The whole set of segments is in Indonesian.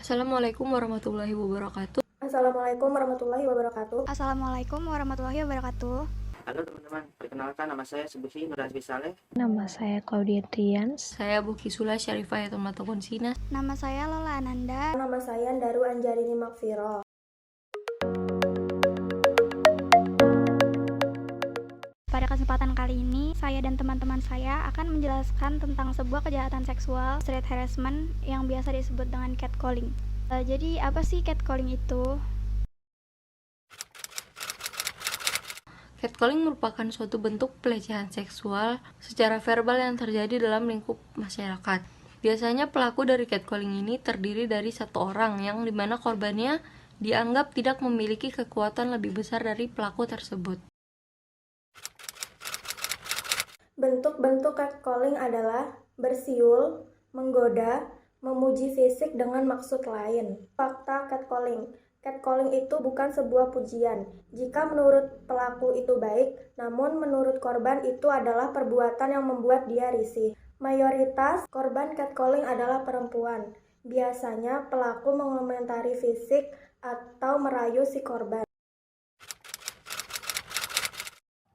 Assalamualaikum warahmatullahi wabarakatuh. Assalamualaikum warahmatullahi wabarakatuh. Assalamualaikum warahmatullahi wabarakatuh. Halo teman-teman, perkenalkan nama saya Subuhi Nur Azmi Saleh. Nama saya Claudia Trians. Saya Buki Sula Syarifah Yatulmatukun Sina. Nama saya Lola Ananda. Nama saya Daru Anjarini Makfiro. Pada kesempatan kali ini, saya dan teman-teman saya akan menjelaskan tentang sebuah kejahatan seksual, street harassment, yang biasa disebut dengan catcalling. Jadi, apa sih catcalling itu? Catcalling merupakan suatu bentuk pelecehan seksual secara verbal yang terjadi dalam lingkup masyarakat. Biasanya pelaku dari catcalling ini terdiri dari satu orang yang dimana korbannya dianggap tidak memiliki kekuatan lebih besar dari pelaku tersebut. Bentuk-bentuk catcalling adalah bersiul, menggoda, memuji fisik dengan maksud lain. Fakta catcalling. Catcalling itu bukan sebuah pujian. Jika menurut pelaku itu baik, namun menurut korban itu adalah perbuatan yang membuat dia risih. Mayoritas korban catcalling adalah perempuan. Biasanya pelaku mengomentari fisik atau merayu si korban.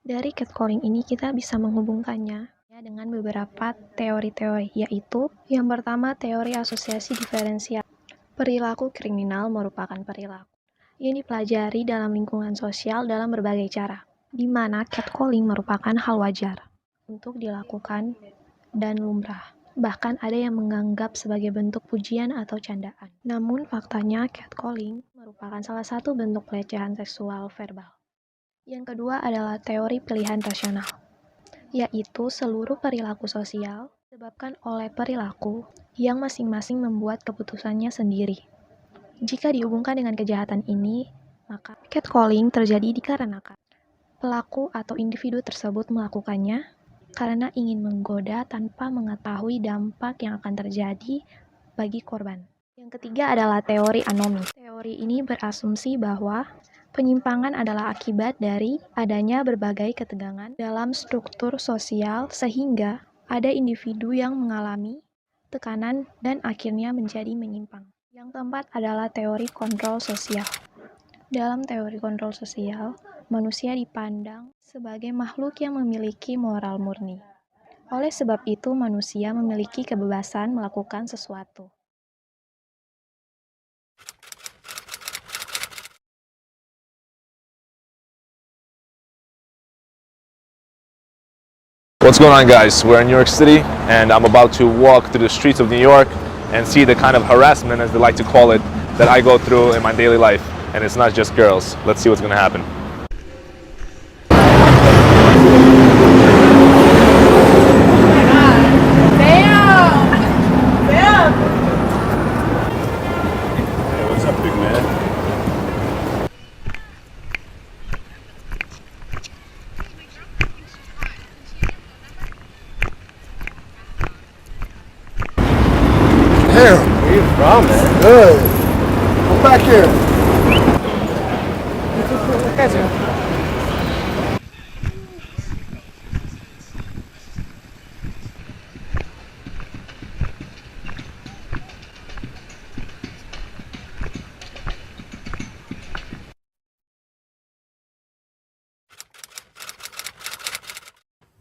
Dari catcalling ini kita bisa menghubungkannya dengan beberapa teori-teori, yaitu yang pertama teori asosiasi diferensial. Perilaku kriminal merupakan perilaku yang dipelajari dalam lingkungan sosial dalam berbagai cara, di mana catcalling merupakan hal wajar untuk dilakukan dan lumrah. Bahkan ada yang menganggap sebagai bentuk pujian atau candaan. Namun faktanya catcalling merupakan salah satu bentuk pelecehan seksual verbal. Yang kedua adalah teori pilihan rasional, yaitu seluruh perilaku sosial disebabkan oleh perilaku yang masing-masing membuat keputusannya sendiri. Jika dihubungkan dengan kejahatan ini, maka catcalling terjadi dikarenakan pelaku atau individu tersebut melakukannya karena ingin menggoda tanpa mengetahui dampak yang akan terjadi bagi korban. Yang ketiga adalah teori anomi. Teori ini berasumsi bahwa penyimpangan adalah akibat dari adanya berbagai ketegangan dalam struktur sosial sehingga ada individu yang mengalami tekanan dan akhirnya menjadi menyimpang. Yang keempat adalah teori kontrol sosial. Dalam teori kontrol sosial, manusia dipandang sebagai makhluk yang memiliki moral murni. Oleh sebab itu, manusia memiliki kebebasan melakukan sesuatu. What's going on, guys? We're in New York City and I'm about to walk through the streets of New York and see the kind of harassment, as they like to call it, that I go through in my daily life. And it's not just girls. Let's see what's going to happen. Hey, what's up, big man? Damn. Where you from, man? Good. Come back here.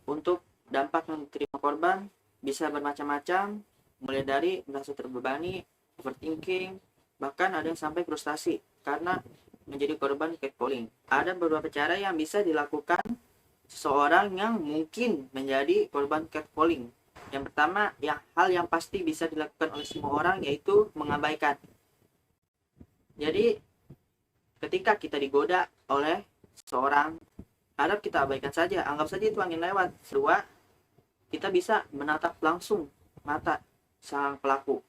Untuk dampak yang diterima korban bisa bermacam-macam, mulai dari merasa terbebani, overthinking, bahkan ada yang sampai frustasi karena menjadi korban catcalling. Ada beberapa cara yang bisa dilakukan seseorang yang mungkin menjadi korban catcalling. Yang pertama, hal yang pasti bisa dilakukan oleh semua orang yaitu mengabaikan. Jadi, ketika kita digoda oleh seseorang, harap kita abaikan saja, anggap saja itu angin lewat. Kedua, kita bisa menatap langsung mata sang pelaku.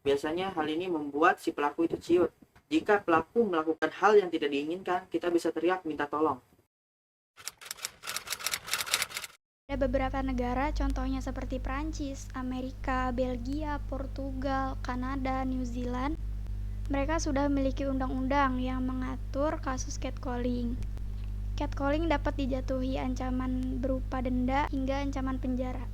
Biasanya hal ini membuat si pelaku itu ciut. Jika pelaku melakukan hal yang tidak diinginkan, kita bisa teriak minta tolong. Ada beberapa negara, contohnya seperti Prancis, Amerika, Belgia, Portugal, Kanada, New Zealand. Mereka sudah memiliki undang-undang yang mengatur kasus catcalling. Catcalling dapat dijatuhi ancaman berupa denda hingga ancaman penjara.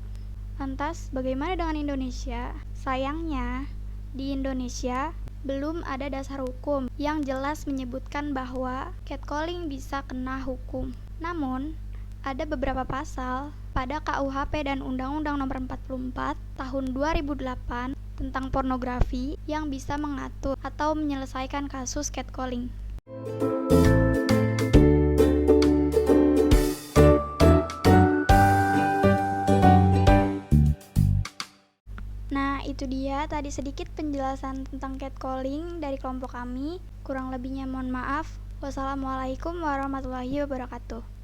Lantas, bagaimana dengan Indonesia? Sayangnya, di Indonesia belum ada dasar hukum yang jelas menyebutkan bahwa catcalling bisa kena hukum. Namun, ada beberapa pasal pada KUHP dan Undang-Undang Nomor 44 Tahun 2008 tentang pornografi yang bisa mengatur atau menyelesaikan kasus catcalling. Nah, itu dia tadi sedikit penjelasan tentang catcalling dari kelompok kami. Kurang lebihnya mohon maaf. Wassalamualaikum warahmatullahi wabarakatuh.